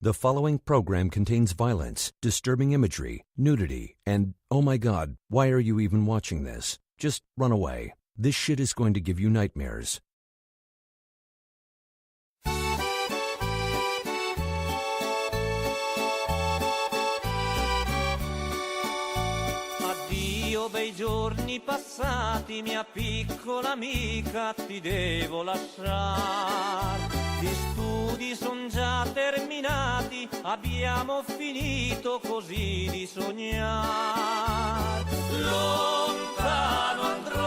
The following program contains violence, disturbing imagery, nudity, and, oh my God, why are you even watching this? Just run away. This shit is going to give you nightmares. Addio bei giorni passati, mia piccola amica, ti devo lasciare. Gli studi son già terminati, abbiamo finito così di sognare. Lontano andrò,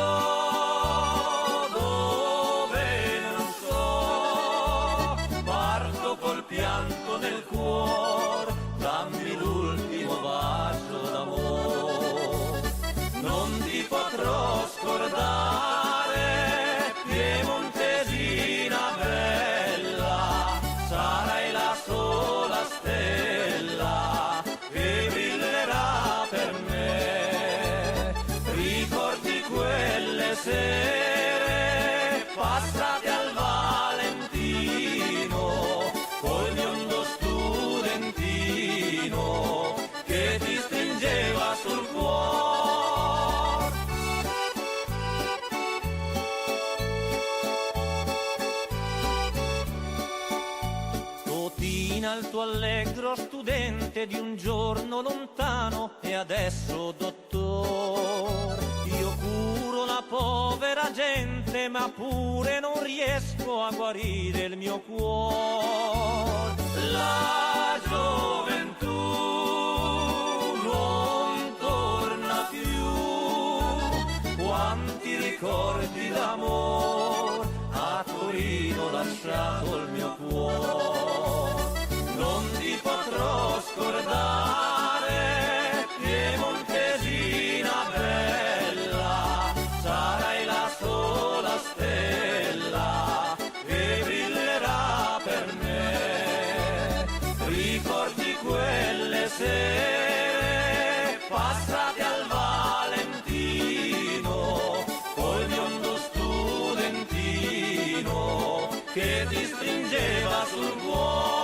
dove non so, parto col pianto nel cuore, dammi l'ultimo bacio d'amore. Non ti potrò scordare, piemontesina bella, sarai la sola stella che brillerà per me. Ricordi quelle sere passate al Valentino, col biondo studentino che ti stringeva sul cuore. Il tuo allegro studente di un giorno lontano e adesso dottor. Io curo la povera gente ma pure non riesco a guarire il mio cuore. La gioventù non torna più, quanti ricordi d'amore a Torino ho lasciato il mio cuore. Non ti potrò scordare, piemontesina bella, sarai la sola stella che brillerà per me. Ricordi quelle sere passate al Valentino, col biondo studentino che ti stringeva sul cuore.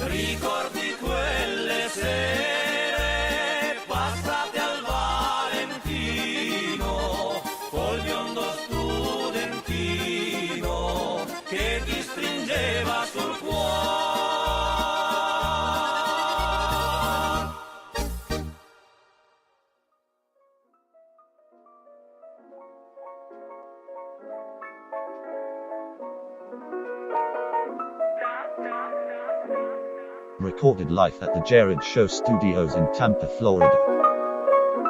Ricordi quelle sere passate al Valentino, col biondo studentino che ti stringeva sul cuore. Recorded live at the Jerrad Show studios in Tampa, Florida.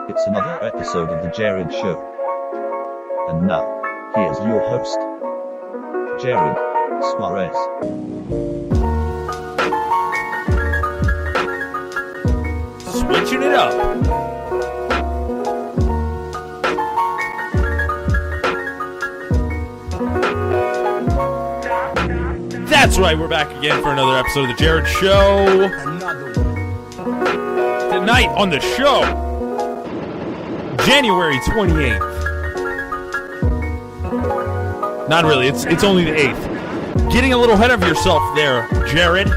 It's another episode of the Jerrad Show. And now, here's your host, Jerrad Suarez. Switching it up. That's right, we're back again for another episode of the Jerrad Show. Tonight on the show, January 28th. Not really, it's only the 8th. Getting a little ahead of yourself there, Jerrad.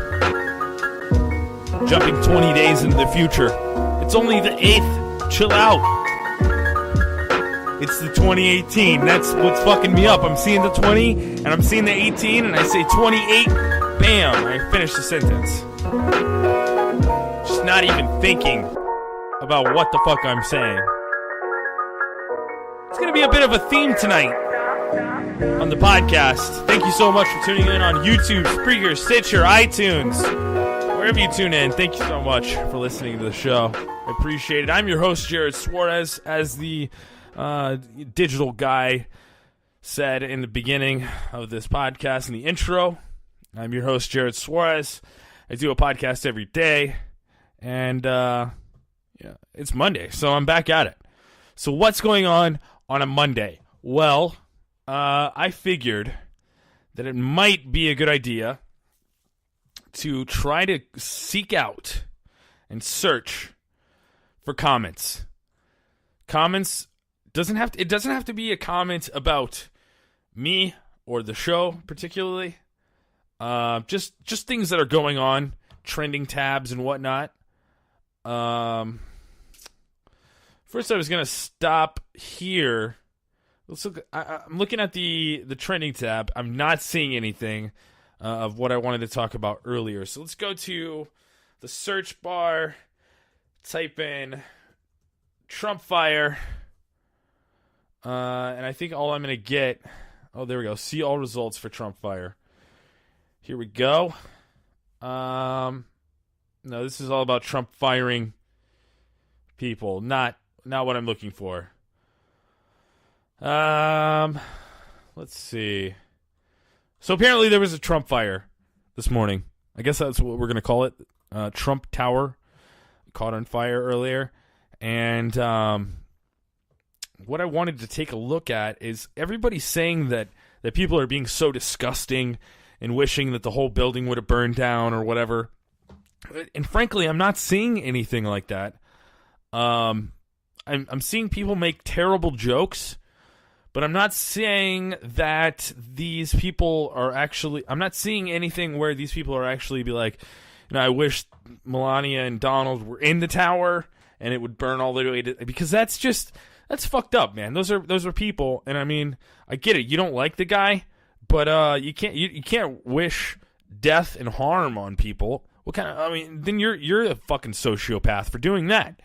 Jumping 20 days into the future. It's only the 8th. Chill out. It's the 2018. That's what's fucking me up. I'm seeing the 20, and I'm seeing the 18, and I say 28. Bam! I finish the sentence. Just not even thinking about what the fuck I'm saying. It's going to be a bit of a theme tonight on the podcast. Thank you so much for tuning in on YouTube, Spreaker, Stitcher, iTunes, wherever you tune in. Thank you so much for listening to the show. I appreciate it. I'm your host, Jerrad Suarez, as the digital guy said in the beginning of this podcast in the intro. I'm your host, Jerrad Suarez. I do a podcast every day, and it's Monday, so I'm back at it. So what's going on a Monday? Well, I figured that it might be a good idea to try to seek out and search for comments. Comments doesn't have to be a comment about me or the show particularly. Just things that are going on, trending tabs and whatnot. First, I was gonna stop here. Let's look. I'm looking at the trending tab. I'm not seeing anything of what I wanted to talk about earlier. So let's go to the search bar. Type in Trump fire, and I think all I'm gonna get. Oh, there we go. See all results for Trump fire. Here we go. No, this is all about Trump firing people. Not what I'm looking for. Let's see. So apparently there was a Trump fire this morning. I guess that's what we're going to call it. Trump Tower caught on fire earlier. And what I wanted to take a look at is everybody's saying that people are being so disgusting and wishing that the whole building would have burned down or whatever. And frankly, I'm not seeing anything like that. I'm seeing people make terrible jokes, but I'm not saying that these people are actually... I'm not seeing anything where these people are actually be like, I wish Melania and Donald were in the tower and it would burn all the way to... Because that's fucked up, man. Those are people, and I mean, I get it. You don't like the guy, but you can't wish death and harm on people. What kind of... I mean, then you're a fucking sociopath for doing that.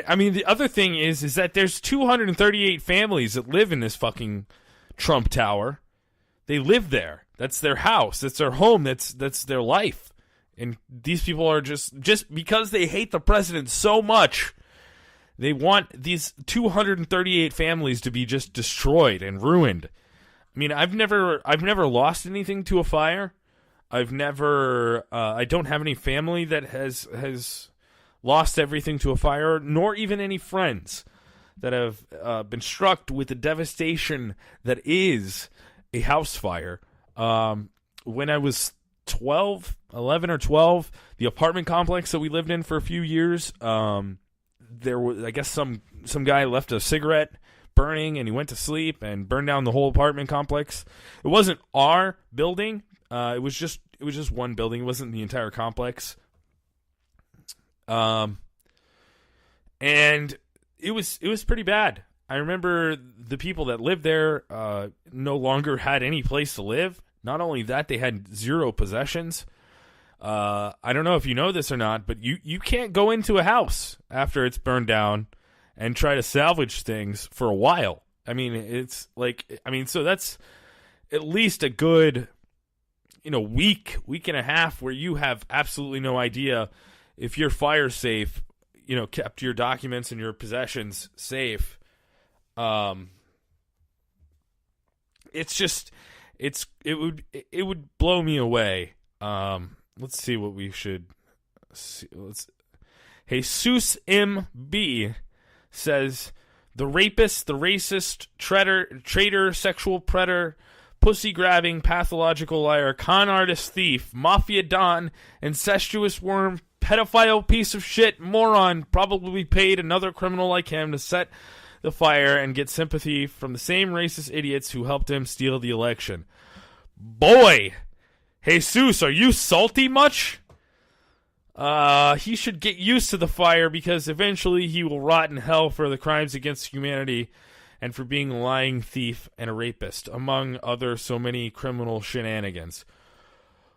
I mean, the other thing is that there's 238 families that live in this fucking Trump Tower. They live there. That's their house. That's their home. That's their life. And these people are just because they hate the president so much, they want these 238 families to be just destroyed and ruined. I mean, I've never lost anything to a fire. I don't have any family that has lost everything to a fire, nor even any friends that have been struck with the devastation that is a house fire. When I was 11 or 12, the apartment complex that we lived in for a few years, there was, I guess, some guy left a cigarette burning and he went to sleep and burned down the whole apartment complex. It wasn't our building. It was just one building. It wasn't the entire complex. And it was pretty bad. I remember the people that lived there no longer had any place to live. Not only that, they had zero possessions. I don't know if you know this or not, but you can't go into a house after it's burned down and try to salvage things for a while. I mean, it's like, so that's at least a good, week and a half where you have absolutely no idea if your fire safe, kept your documents and your possessions safe. It would blow me away. Let's see what we should see. Jesus MB says, the rapist, the racist, traitor, sexual predator, pussy-grabbing, pathological liar, con artist, thief, mafia don, incestuous worm, pedophile piece of shit, moron, probably paid another criminal like him to set the fire and get sympathy from the same racist idiots who helped him steal the election. Boy, Jesus, are you salty much? He should get used to the fire because eventually he will rot in hell for the crimes against humanity and for being a lying thief and a rapist, among other so many criminal shenanigans.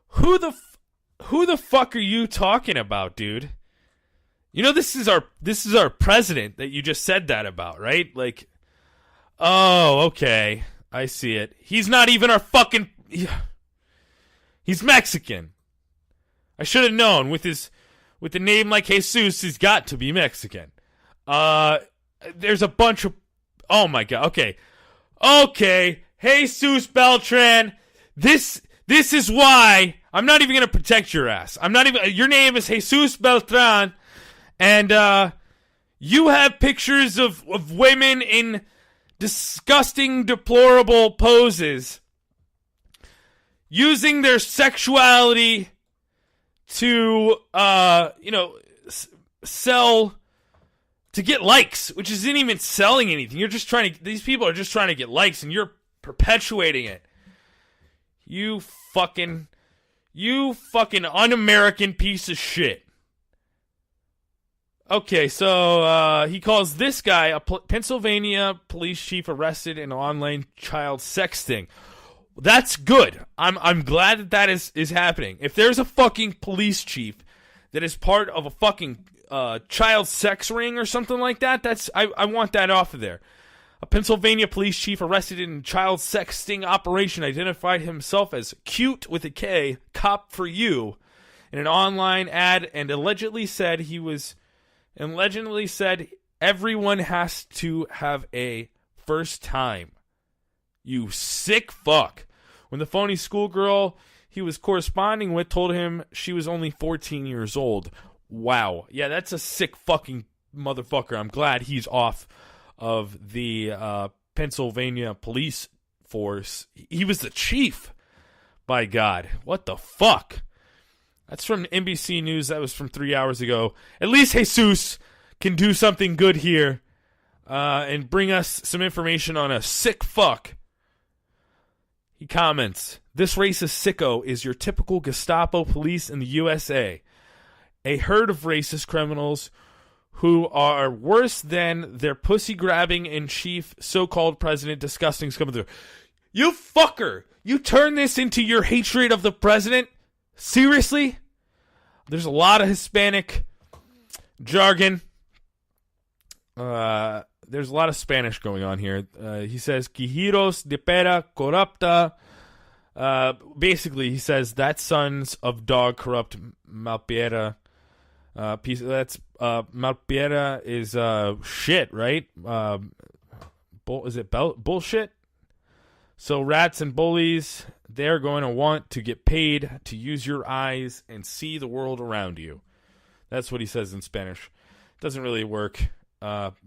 Who the fuck are you talking about, dude? This is our president that you just said that about, right? Like, oh, okay, I see it. He's not even our fucking... He's Mexican. I should have known with a name like Jesus, he's got to be Mexican. There's a bunch of... Oh my god, okay, Jesus Beltran, this is why I'm not even gonna protect your ass. Your name is Jesus Beltran, and you have pictures of women in disgusting, deplorable poses. using their sexuality to, sell, to get likes, which isn't even selling anything. These people are just trying to get likes, and you're perpetuating it. You fucking un-American piece of shit. Okay, so he calls this guy a Pennsylvania police chief arrested in online child sexting. That's good. I'm glad that is happening. If there's a fucking police chief that is part of a fucking child sex ring or something like that, I want that off of there. A Pennsylvania police chief arrested in child sexting operation identified himself as Cute with a K, Cop for You, in an online ad, and allegedly said everyone has to have a first time. You sick fuck. When the phony schoolgirl he was corresponding with told him she was only 14 years old. Wow. Yeah, that's a sick fucking motherfucker. I'm glad he's off of the Pennsylvania police force. He was the chief. By God. What the fuck? That's from NBC News. That was from 3 hours ago. At least Jesus can do something good here and bring us some information on a sick fuck. He comments, "This racist sicko is your typical Gestapo police in the USA. A herd of racist criminals who are worse than their pussy-grabbing in chief so-called president disgusting scum of the..." You fucker! You turn this into your hatred of the president? Seriously? There's a lot of Hispanic jargon. There's a lot of Spanish going on here. He says, "Quijiros de pera corrupta." Basically, he says that sons of dog corrupt Malpiera. Malpiera is shit, right? Is it bullshit? So rats and bullies, they're going to want to get paid to use your eyes and see the world around you. That's what he says in Spanish. Doesn't really work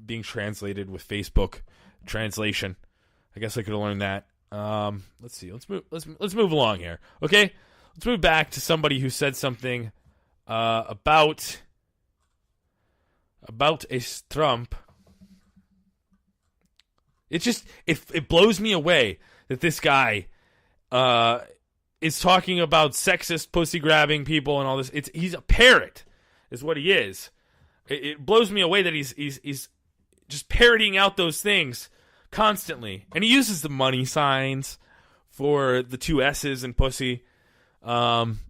being translated with Facebook translation. I guess I could have learned that. Let's see. Let's move along here. Okay? Let's move back to somebody who said something about a Trump. It blows me away that this guy is talking about sexist pussy grabbing people and all this. He's a parrot, is what he is. It blows me away that he's just parroting out those things constantly, and he uses the money signs for the two S's in pussy. Come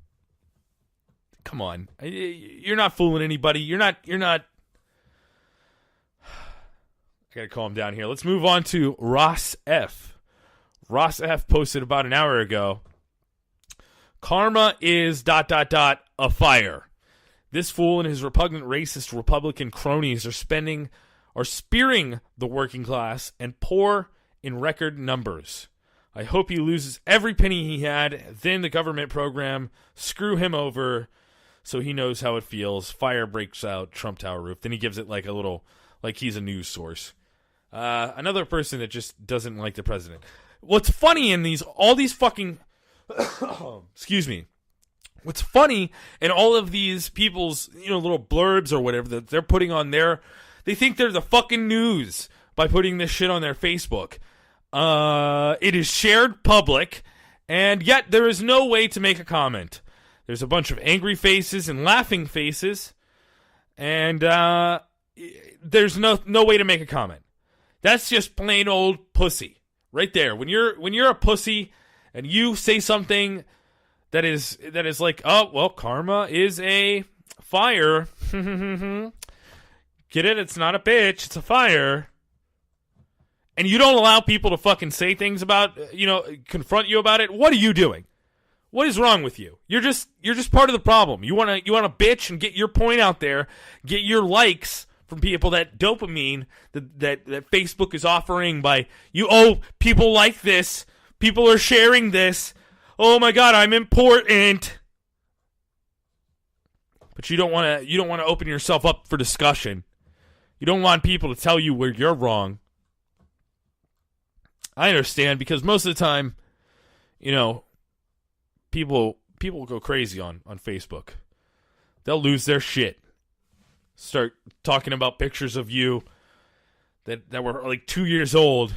on, you're not fooling anybody. You're not. I gotta calm down here. Let's move on to Ross F. Ross F. posted about an hour ago. "Karma is ... a fire. This fool and his repugnant racist Republican cronies are spearing the working class and poor in record numbers. I hope he loses every penny he had. Then the government program screw him over so he knows how it feels. Fire breaks out, Trump Tower roof." Then he gives it like a little, like he's a news source. Another person that just doesn't like the president. What's funny in all these fucking, excuse me. What's funny in all of these people's, little blurbs or whatever that they're putting on they think they're the fucking news by putting this shit on their Facebook. It is shared public, and yet there is no way to make a comment. There's a bunch of angry faces and laughing faces, and there's no way to make a comment. That's just plain old pussy, right there. When you're a pussy and you say something that is like, "Oh well, karma is a fire." Get it? It's not a bitch. It's a fire. And you don't allow people to fucking say things about, confront you about it. What are you doing? What is wrong with you? You're just part of the problem. You want to bitch and get your point out there, get your likes from people, that dopamine that Facebook is offering by you. Oh, people like this. People are sharing this. Oh my God, I'm important. But you don't want to open yourself up for discussion. You don't want people to tell you where you're wrong. I understand, because most of the time, people go crazy on Facebook. They'll lose their shit. Start talking about pictures of you that were like 2 years old,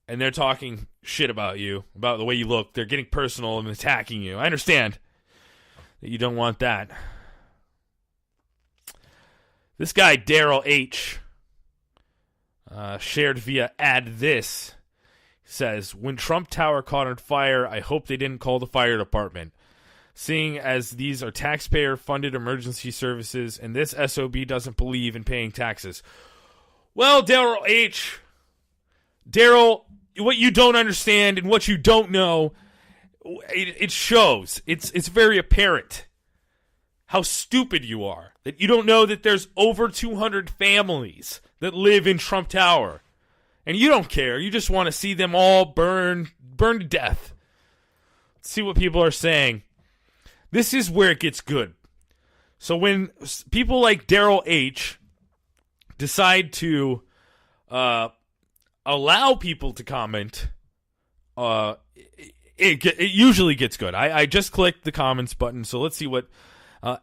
and they're talking shit about you, about the way you look. They're getting personal and attacking you. I understand that you don't want that. This guy, Daryl H., shared via Add This, says, when Trump Tower caught on fire, I hope they didn't call the fire department. Seeing as these are taxpayer-funded emergency services, and this SOB doesn't believe in paying taxes. Well, Daryl H., Daryl, what you don't understand and what you don't know, it shows. It's very apparent how stupid you are. That you don't know that there's over 200 families that live in Trump Tower. And you don't care. You just want to see them all burn to death. Let's see what people are saying. This is where it gets good. So when people like Daryl H. decide to allow people to comment, it usually gets good. I just clicked the comments button, so let's see what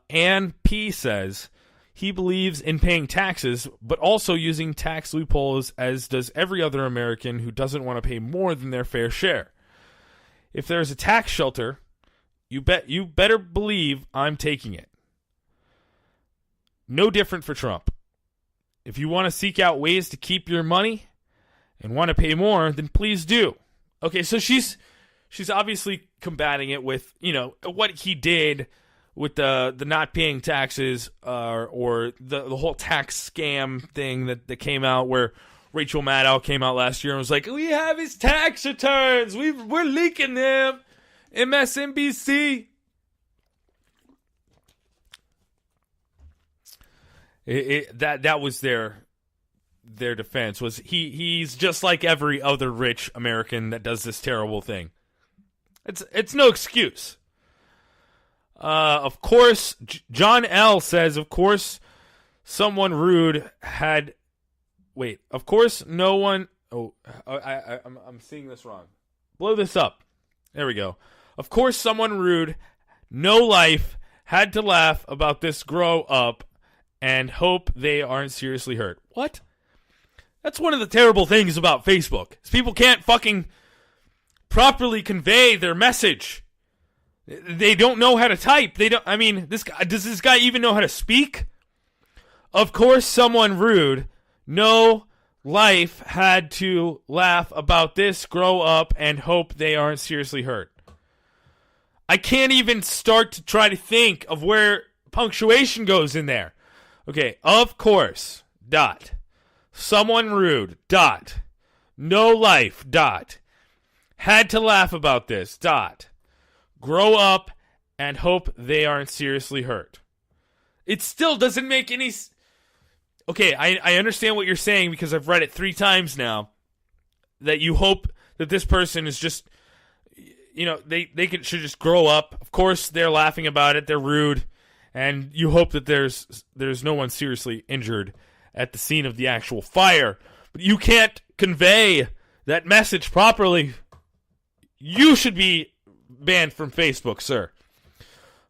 Ann P. says. He believes in paying taxes, but also using tax loopholes, as does every other American who doesn't want to pay more than their fair share. If there's a tax shelter, you better believe I'm taking it. No different for Trump. If you want to seek out ways to keep your money and want to pay more, then please do. Okay, so she's obviously combating it with, what he did with the not paying taxes, or the whole tax scam thing that came out, where Rachel Maddow came out last year and was like, we have his tax returns, we're leaking them, MSNBC. That was their defense, was he's just like every other rich American that does this terrible thing. It's no excuse. Of course, John L. says, of course, someone rude had... Wait, of course, no one... Oh, I'm seeing this wrong. Blow this up. There we go. Of course, someone rude, no life, had to laugh about this grow up and hope they aren't seriously hurt. What? That's one of the terrible things about Facebook, is people can't fucking properly convey their message. They don't know how to type. Does this guy even know how to speak? Of course, someone rude, no life, had to laugh about this, grow up, and hope they aren't seriously hurt. I can't even start to try to think of where punctuation goes in there. Okay, of course, dot. Someone rude, dot. No life, dot. Had to laugh about this, dot. Grow up and hope they aren't seriously hurt. It still doesn't make any... Okay, I understand what you're saying because I've read it 3 times now. That you hope that this person is just... they should just grow up. Of course, they're laughing about it. They're rude. And you hope that there's no one seriously injured at the scene of the actual fire. But you can't convey that message properly. You should be banned from Facebook, sir.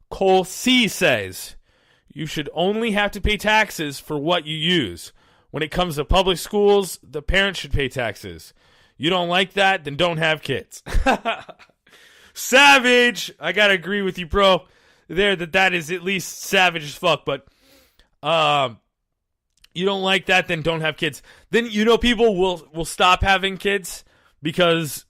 Cole C. says, you should only have to pay taxes for what you use. When it comes to public schools, the parents should pay taxes. You don't like that? Then don't have kids. Savage! I gotta agree with you, bro. That is at least savage as fuck, but you don't like that, then don't have kids. Then people will stop having kids because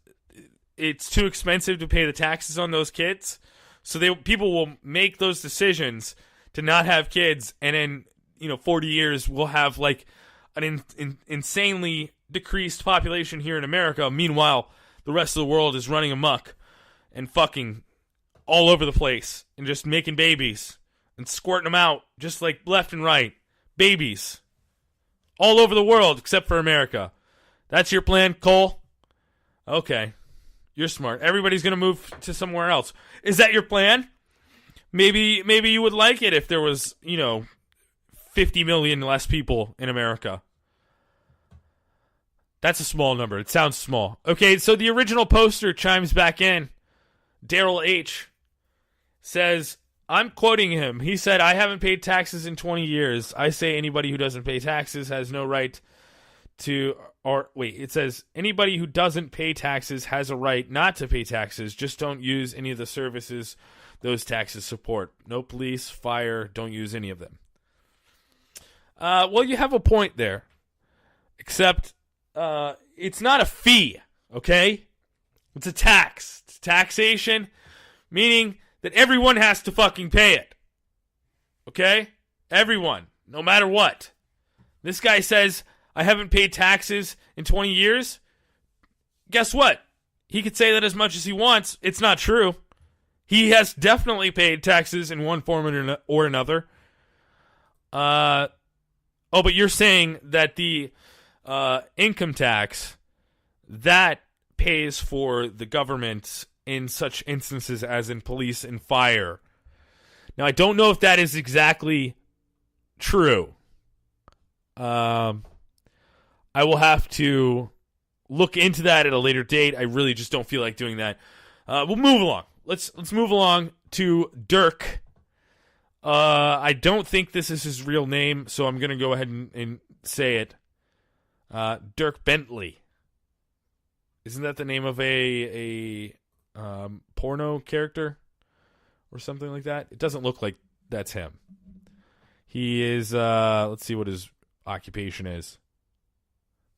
it's too expensive to pay the taxes on those kids. So people will make those decisions to not have kids, and in 40 years we'll have like an insanely decreased population here in America. Meanwhile, the rest of the world is running amok and fucking all over the place and just making babies and squirting them out just like left and right. Babies all over the world except for America. That's your plan, Cole? Okay. You're smart. Everybody's going to move to somewhere else. Is that your plan? Maybe you would like it if there was, 50 million less people in America. That's a small number. It sounds small. Okay, so the original poster chimes back in. Daryl H. says, I'm quoting him. He said, I haven't paid taxes in 20 years. I say anybody who doesn't pay taxes has no right to, or wait, it says anybody who doesn't pay taxes has a right not to pay taxes. Just don't use any of the services those taxes support. No police, fire, don't use any of them. Well, you have a point there. Except, it's not a fee, okay? It's a tax. It's taxation, meaning that everyone has to fucking pay it. Okay? Everyone, no matter what. This guy says, I haven't paid taxes in 20 years. Guess what? He could say that as much as he wants. It's not true. He has definitely paid taxes in one form or another. But you're saying that the income tax, that pays for the government in such instances as in police and fire. Now, I don't know if that is exactly true. I will have to look into that at a later date. I really just don't feel like doing that. We'll move along. Let's move along to Dirk. I don't think this is his real name, so I'm going to go ahead and say it. Dirk Bentley. Isn't that the name of a porno character or something like that? It doesn't look like that's him. He is, let's see what his occupation is.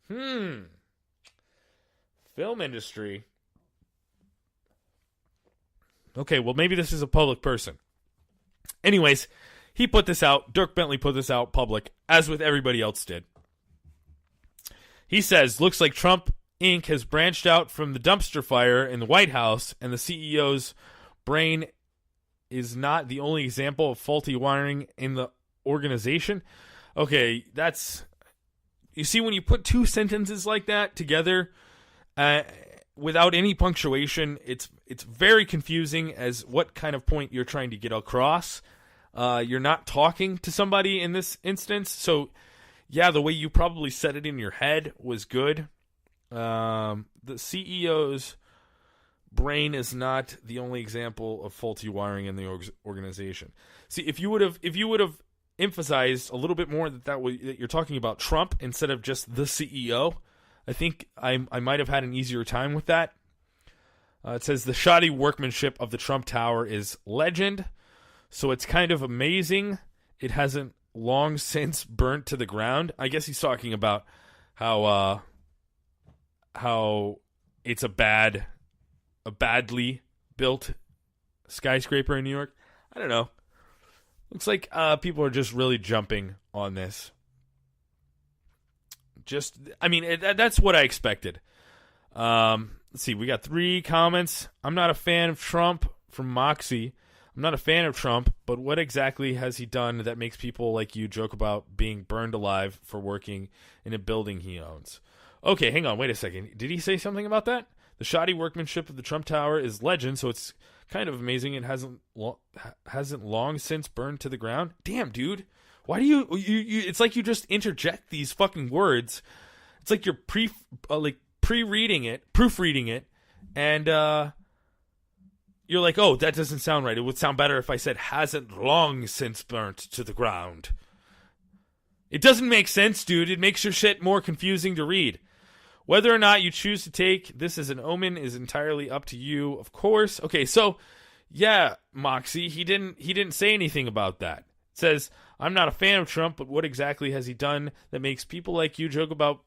Film industry. Okay, well, maybe this is a public person. Anyways, he put this out. Dirk Bentley put this out public, as with everybody else did. He says, looks like Trump Inc. has branched out from the dumpster fire in the White House, and the CEO's brain is not the only example of faulty wiring in the organization. Okay, that's... You see, when you put two sentences like that together, without any punctuation, it's very confusing as what kind of point you're trying to get across. You're not talking to somebody in this instance, so yeah, the way you probably said it in your head was good. The CEO's brain is not the only example of faulty wiring in the organization. See, if you would have emphasized a little bit more that you're talking about Trump instead of just the CEO, I think I might have had an easier time with that. It says the shoddy workmanship of the Trump Tower is legend, so it's kind of amazing it hasn't long since burnt to the ground. I guess he's talking about how it's a badly built skyscraper in New York. I don't know. Looks like people are just really jumping on this. That's what I expected. Let's see. We got 3 comments. I'm not a fan of Trump from Moxie. I'm not a fan of Trump, but what exactly has he done that makes people like you joke about being burned alive for working in a building he owns? Okay, hang on. Wait a second. Did he say something about that? The shoddy workmanship of the Trump Tower is legend, so it's kind of amazing it hasn't long since burned to the ground. Damn, dude. Why do you it's like you just interject these fucking words. It's like you're proofreading it, and you're like, oh, that doesn't sound right. It would sound better if I said hasn't long since burnt to the ground. It doesn't make sense, dude. It makes your shit more confusing to read. Whether or not you choose to take this as an omen is entirely up to you, of course. Okay, so yeah, Moxie, he didn't say anything about that. It says, I'm not a fan of Trump, but what exactly has he done that makes people like you joke about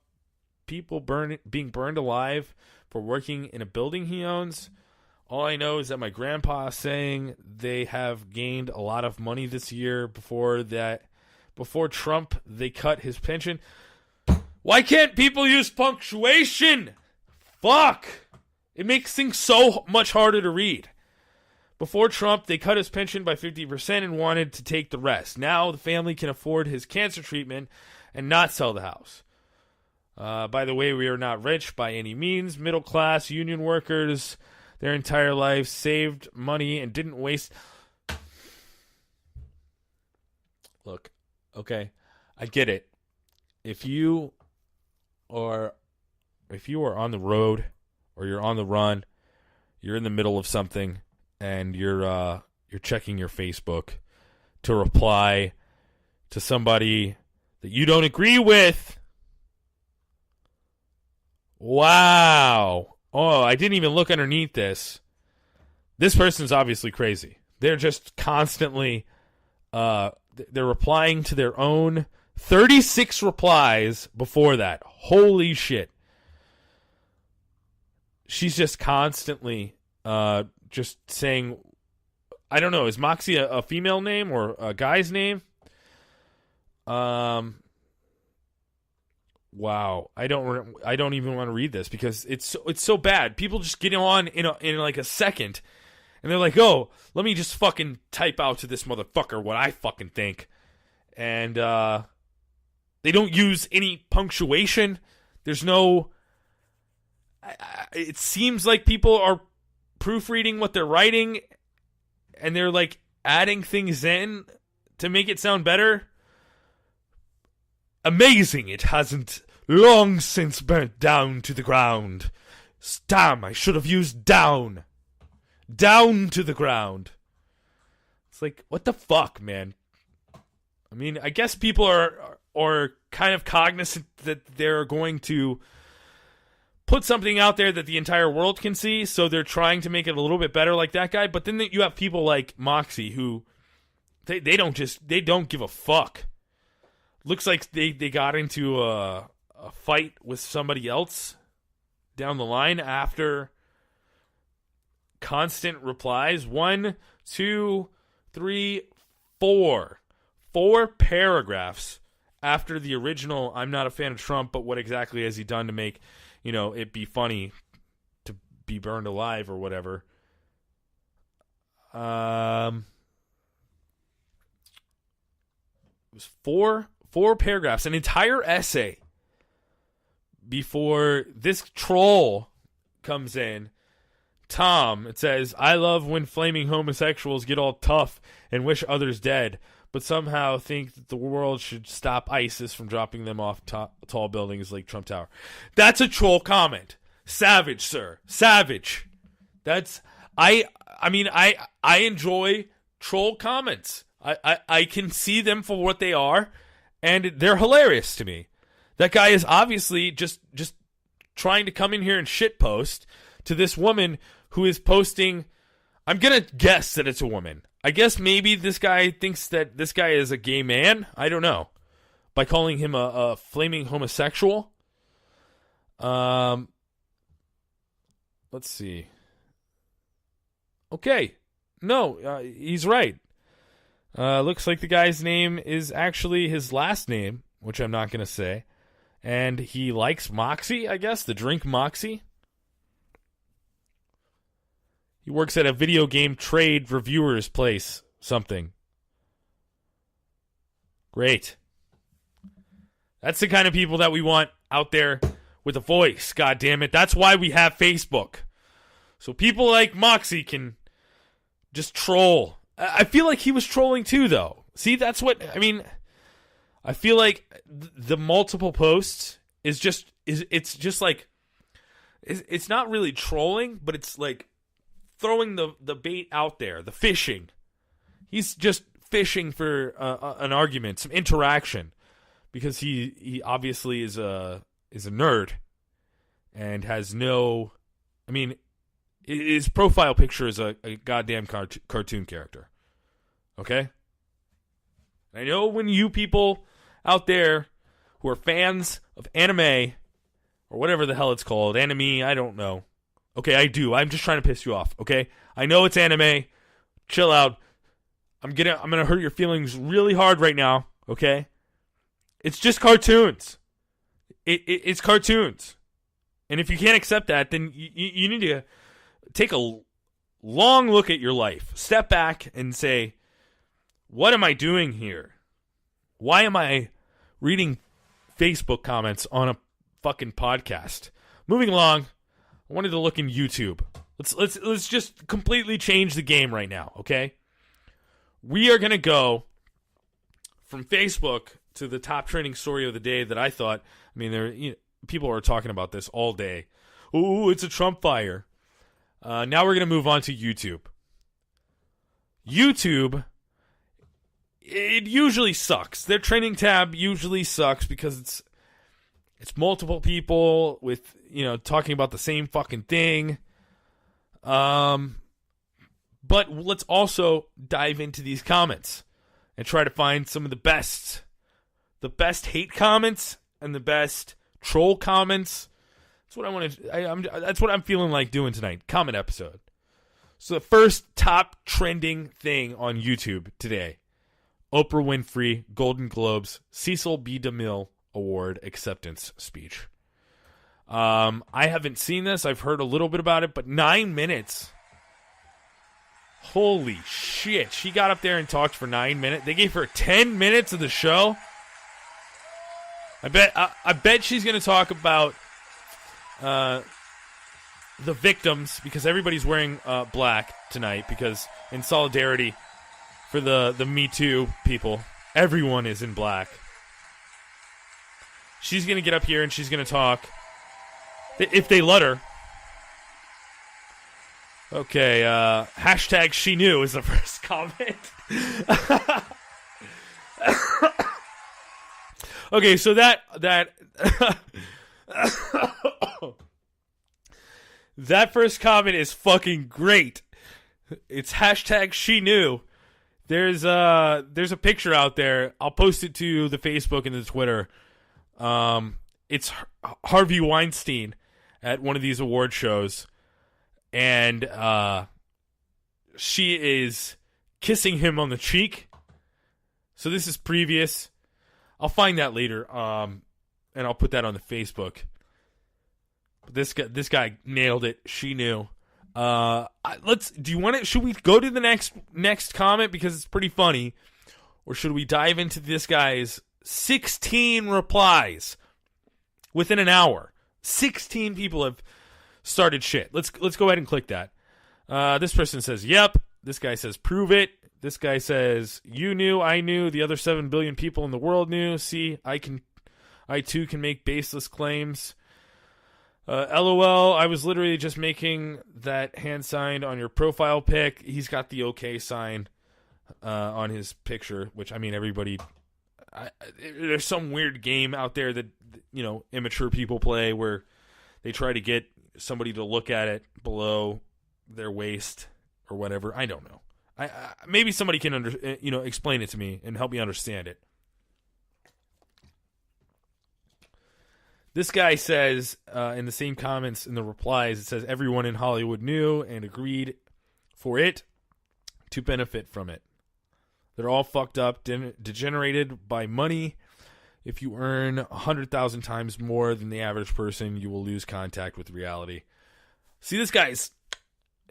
people being burned alive for working in a building he owns? All I know is that my grandpa is saying they have gained a lot of money this year. Before Trump, they cut his pension. Why can't people use punctuation? Fuck! It makes things so much harder to read. Before Trump, they cut his pension by 50% and wanted to take the rest. Now the family can afford his cancer treatment and not sell the house. By the way, we are not rich by any means. Middle class union workers, their entire lives saved money and didn't waste. Look, okay, I get it. If you are on the road or you're on the run, you're in the middle of something, and you're checking your Facebook to reply to somebody that you don't agree with. Wow. Oh, I didn't even look underneath this. This person's obviously crazy. They're just constantly they're replying to their own 36 replies before that. Holy shit. She's just constantly just saying, I don't know, is Moxie a female name or a guy's name? Wow. I don't even want to read this because it's so bad. People just get on in like a second and they're like, "Oh, let me just fucking type out to this motherfucker what I fucking think." And they don't use any punctuation. There's no it seems like people are proofreading what they're writing and they're like adding things in to make it sound better. Amazing, it hasn't long since burnt down to the ground. Damn, I should have used down. Down to the ground. It's like, what the fuck, man? I mean, I guess people are kind of cognizant that they're going to put something out there that the entire world can see, so they're trying to make it a little bit better like that guy. But then you have people like Moxie who they don't give a fuck. Looks like they got into a fight with somebody else down the line after constant replies. 1, 2, 3, 4. 4 paragraphs after the original, I'm not a fan of Trump, but what exactly has he done to make, it be funny to be burned alive or whatever. It was four paragraphs, an entire essay before this troll comes in. Tom, it says, "I love when flaming homosexuals get all tough and wish others dead, but somehow think that the world should stop ISIS from dropping them off tall buildings like Trump Tower." That's a troll comment. Savage, sir. Savage. That's I enjoy troll comments. I can see them for what they are, and they're hilarious to me. That guy is obviously just trying to come in here and shitpost to this woman who is posting. I'm going to guess that it's a woman. I guess maybe this guy thinks that this guy is a gay man. I don't know. By calling him a flaming homosexual. Let's see. Okay. No, he's right. Looks like the guy's name is actually his last name, which I'm not going to say. And he likes Moxie, I guess, the drink Moxie. He works at a video game trade reviewer's place, something. Great. That's the kind of people that we want out there with a voice, God damn it. That's why we have Facebook. So people like Moxie can just troll. I feel like he was trolling too, though. See, that's what, I mean, I feel like the multiple posts it's just like, it's not really trolling, but it's like throwing the bait out there, the fishing. He's just fishing for an argument, some interaction, because he obviously is a nerd and has no, I mean, his profile picture is a goddamn cartoon character. Okay? I know when you people out there who are fans of anime, or whatever the hell it's called, anime, I don't know. Okay, I do. I'm just trying to piss you off, okay? I know it's anime. Chill out. I'm gonna hurt your feelings really hard right now, okay? It's just cartoons. It's cartoons. And if you can't accept that, then you need to take a long look at your life. Step back and say, what am I doing here? Why am I reading Facebook comments on a fucking podcast? Moving along, I wanted to look in YouTube. Let's just completely change the game right now, okay? We are going to go from Facebook to the top trending story of the day that I thought, I mean, people are talking about this all day. Ooh, it's a Trump fire. Now we're going to move on to YouTube. YouTube, it usually sucks. Their trending tab usually sucks because it's multiple people with, talking about the same fucking thing. But let's also dive into these comments and try to find some of the best hate comments and the best troll comments. That's what I want to. That's what I'm feeling like doing tonight. Comment episode. So the first top trending thing on YouTube today: Oprah Winfrey Golden Globes Cecil B. DeMille Award acceptance speech. I haven't seen this. I've heard a little bit about it, but 9 minutes. Holy shit! She got up there and talked for 9 minutes. They gave her 10 minutes of the show. I bet she's gonna talk about the victims, because everybody's wearing black tonight, because in solidarity for the Me Too people, everyone is in black. She's going to get up here and she's going to talk, if they let her. Okay, hashtag she knew is the first comment. Okay, so that that first comment is fucking great. It's hashtag she knew. There's a picture out there. I'll post it to the Facebook and the Twitter. It's Harvey Weinstein at one of these award shows, and she is kissing him on the cheek. So this is previous. I'll find that later, and I'll put that on the Facebook. This guy nailed it. She knew. Should we go to the next comment because it's pretty funny, or should we dive into this guy's 16 replies within an hour? 16 people have started shit. Let's go ahead and click that. This person says, "Yep." This guy says, "Prove it." This guy says, "You knew, I knew, the other 7 billion people in the world knew. See, I too can make baseless claims. LOL, I was literally just making that hand sign on your profile pic." He's got the okay sign on his picture, which, I mean, everybody... there's some weird game out there that, immature people play where they try to get somebody to look at it below their waist or whatever. I don't know. Maybe somebody can explain it to me and help me understand it. This guy says, in the same comments in the replies, it says, "Everyone in Hollywood knew and agreed for it to benefit from it. They're all fucked up, degenerated by money. If you earn 100,000 times more than the average person, you will lose contact with reality." See, this guy's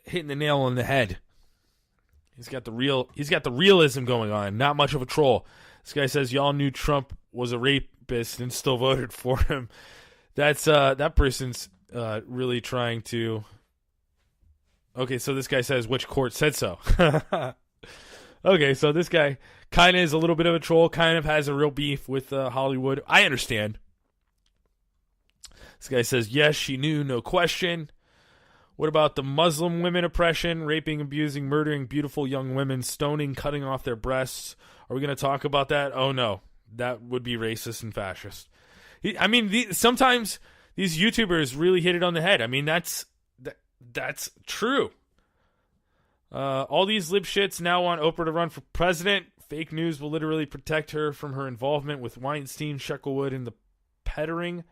hitting the nail on the head. He's got the realism going on. Not much of a troll. This guy says, "Y'all knew Trump was a rapist and still voted for him." That's that person's really trying to. Okay, so this guy says, "Which court said so?" Okay, so this guy kind of is a little bit of a troll. Kind of has a real beef with Hollywood. I understand. This guy says, "Yes, she knew, no question." What about the Muslim women oppression, raping, abusing, murdering beautiful young women, stoning, cutting off their breasts? Are we going to talk about that? Oh, no. That would be racist and fascist. Sometimes these YouTubers really hit it on the head. I mean, that's true. All these lib shits now want Oprah to run for president. Fake news will literally protect her from her involvement with Weinstein, Shecklewood, and the pettering.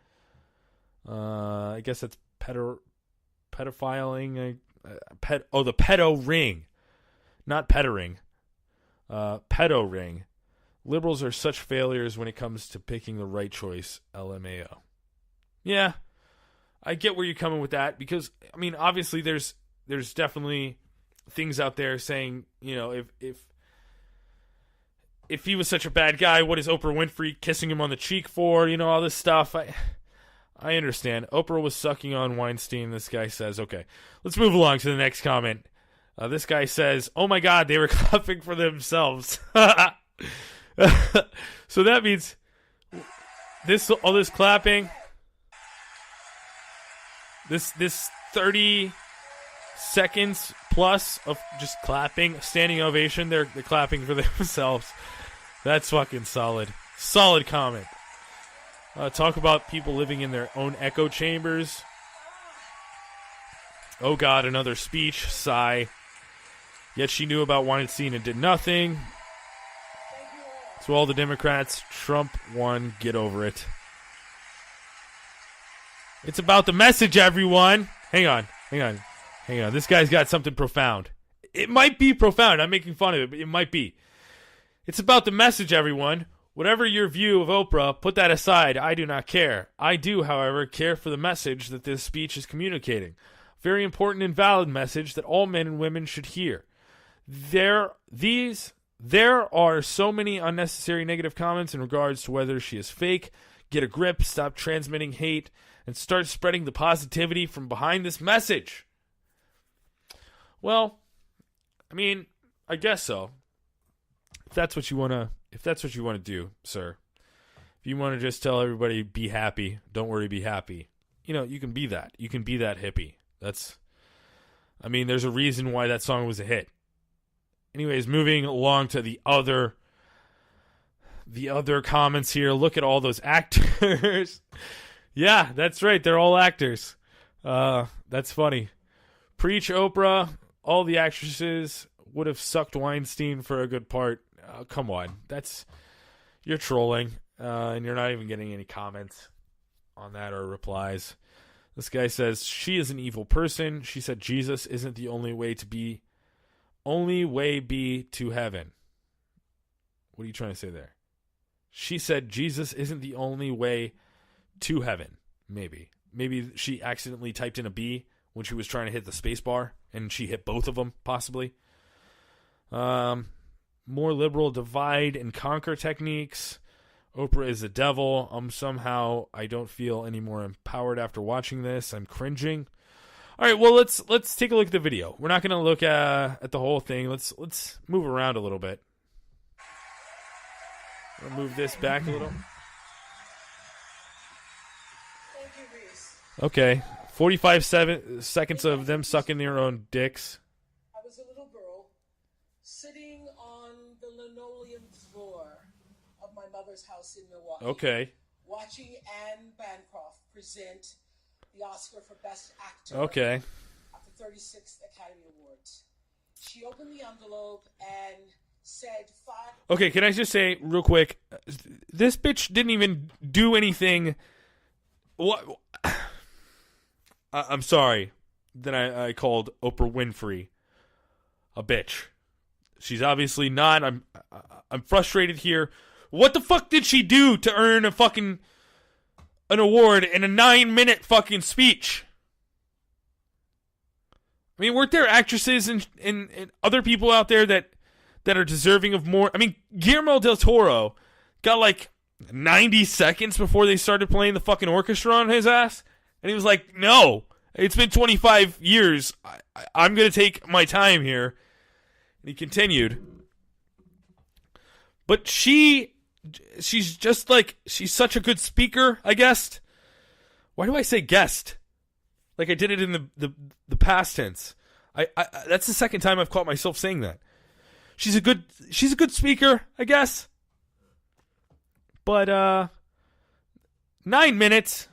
I guess that's pedophiling. The pedo ring. Not pettering. Pedo ring. Liberals are such failures when it comes to picking the right choice. LMAO. Yeah, I get where you're coming with that, because, I mean, obviously there's definitely things out there saying, if he was such a bad guy, what is Oprah Winfrey kissing him on the cheek for? All this stuff. I understand. Oprah was sucking on Weinstein, this guy says. Okay, let's move along to the next comment. This guy says, "Oh my God, they were clapping for themselves." So that means all this clapping, this 30 seconds plus of just clapping, standing ovation. They're clapping for themselves. That's fucking solid. Solid comment. Talk about people living in their own echo chambers. Oh God, another speech. Sigh. Yet she knew about Weinstein and did nothing. So all the Democrats, Trump won. Get over it. It's about the message, everyone. Hang on. This guy's got something profound. It might be profound. I'm making fun of it, but it might be. It's about the message, everyone. Whatever your view of Oprah, put that aside. I do not care. I do, however, care for the message that this speech is communicating. Very important and valid message that all men and women should hear. There are so many unnecessary negative comments in regards to whether she is fake. Get a grip, stop transmitting hate, and start spreading the positivity from behind this message. Well, I mean, I guess so. If that's what you want to do, sir. If you want to just tell everybody be happy, don't worry, be happy. You can be that. You can be that hippie. There's a reason why that song was a hit. Anyways, moving along to the other comments here. Look at all those actors. Yeah, that's right. They're all actors. That's funny. Preach, Oprah. All the actresses would have sucked Weinstein for a good part. Come on. You're trolling. And you're not even getting any comments on that or replies. This guy says, she is an evil person. She said Jesus isn't the only way be to heaven. What are you trying to say there? She said Jesus isn't the only way to heaven. Maybe she accidentally typed in a B when she was trying to hit the space bar, and she hit both of them, possibly. More liberal divide and conquer techniques. Oprah is the devil. Somehow I don't feel any more empowered after watching this. I'm cringing. All right, well, let's take a look at the video. We're not going to look at the whole thing. Let's move around a little bit. I'll move this back a little. Okay, 45 seconds of them sucking their own dicks. I was a little girl sitting on the linoleum floor of my mother's house in Milwaukee. Okay. Watching Anne Bancroft present the Oscar for Best Actor. Okay. At the 36th Academy Awards. She opened the envelope and said five. Okay, can I just say real quick, this bitch didn't even do anything. What? I'm sorry that I called Oprah Winfrey a bitch. She's obviously not. I'm frustrated here. What the fuck did she do to earn an award in a 9-minute fucking speech? I mean, weren't there actresses and other people out there that are deserving of more? I mean, Guillermo del Toro got like 90 seconds before they started playing the fucking orchestra on his ass. And he was like, no, it's been 25 years. I'm going to take my time here. And he continued. But she's just like, she's such a good speaker, I guess. Why do I say guest? Like I did it in the past tense. I that's the second time I've caught myself saying that. She's a good speaker, I guess. But 9 minutes.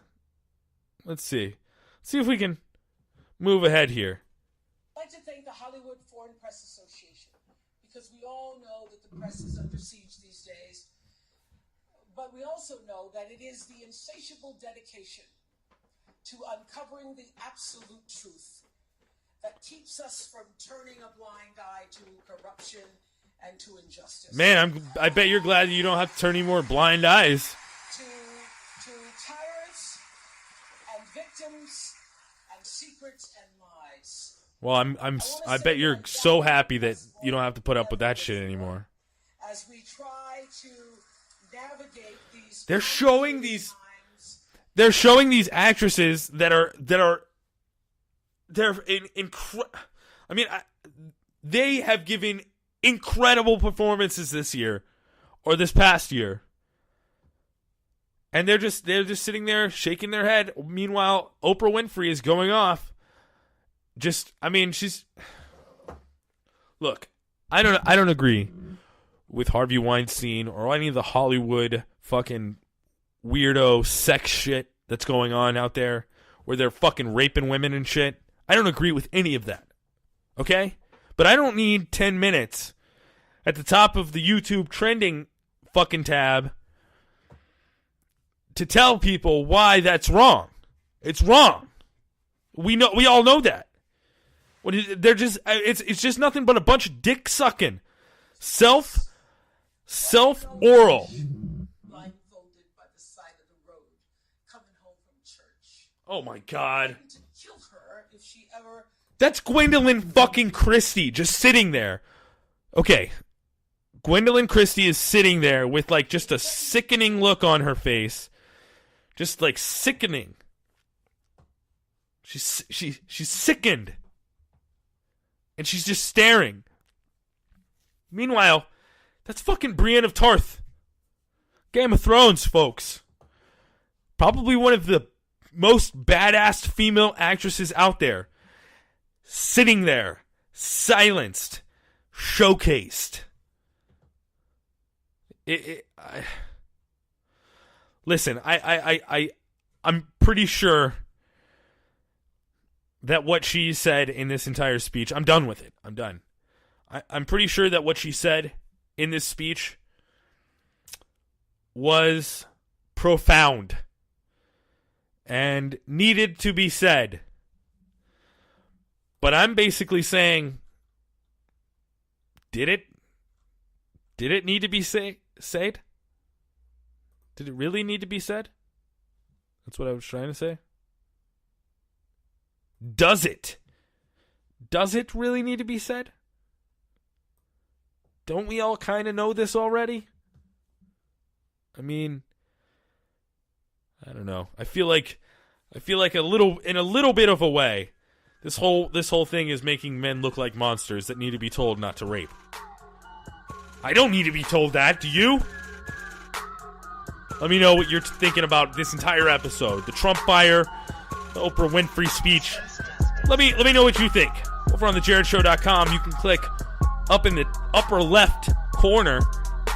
Let's see. See if we can move ahead here. I'd like to thank the Hollywood Foreign Press Association because we all know that the press is under siege these days. But we also know that it is the insatiable dedication to uncovering the absolute truth that keeps us from turning a blind eye to corruption and to injustice. Man, I bet you're glad you don't have to turn any more blind eyes. To tyrants and victims and secrets and lies. Well, I bet you're so happy that you don't have to put up with that shit anymore. As we try to navigate these, They're showing these actresses that are they have given incredible performances this year or this past year. And they're just sitting there shaking their head. Meanwhile, Oprah Winfrey is going off. She's Look, I don't agree with Harvey Weinstein or any of the Hollywood fucking weirdo sex shit that's going on out there where they're fucking raping women and shit. I don't agree with any of that. Okay? But I don't need 10 minutes at the top of the YouTube trending fucking tab to tell people why that's wrong. It's wrong. We all know that. They're just it's just nothing but a bunch of dick sucking. Self oral. Blindfolded by the side of the road, coming home from church. Oh my God. To kill her if she ever. That's Gwendolyn fucking Christie just sitting there. Okay. Gwendolyn Christie is sitting there with like just a sickening look on her face. Just like sickening. She's sickened. And she's just staring. Meanwhile, that's fucking Brienne of Tarth. Game of Thrones, folks. Probably one of the most badass female actresses out there. Sitting there, silenced, showcased. Listen, I'm pretty sure that what she said in this entire speech, I'm done with it. I'm done. I'm pretty sure that what she said in this speech was profound and needed to be said. But I'm basically saying, did it need to be said? Did it really need to be said? That's what I was trying to say. Does it? Does it really need to be said? Don't we all kind of know this already? I mean, I don't know. I feel like in a little bit of a way, this whole thing is making men look like monsters that need to be told not to rape. I don't need to be told that, do you? Let me know what you're thinking about this entire episode. The Trump fire, the Oprah Winfrey speech. Let me know what you think. Over on thejerradshow.com, you can click up in the upper left corner.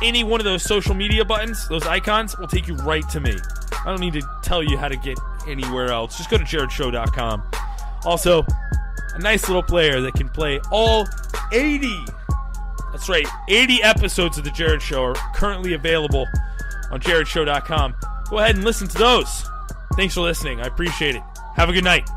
Any one of those social media buttons, those icons, will take you right to me. I don't need to tell you how to get anywhere else. Just go to jerradshow.com. Also, a nice little player that can play all 80. That's right, 80 episodes of The Jerrad Show are currently available on jerradshow.com. Go ahead and listen to those. Thanks for listening. I appreciate it. Have a good night.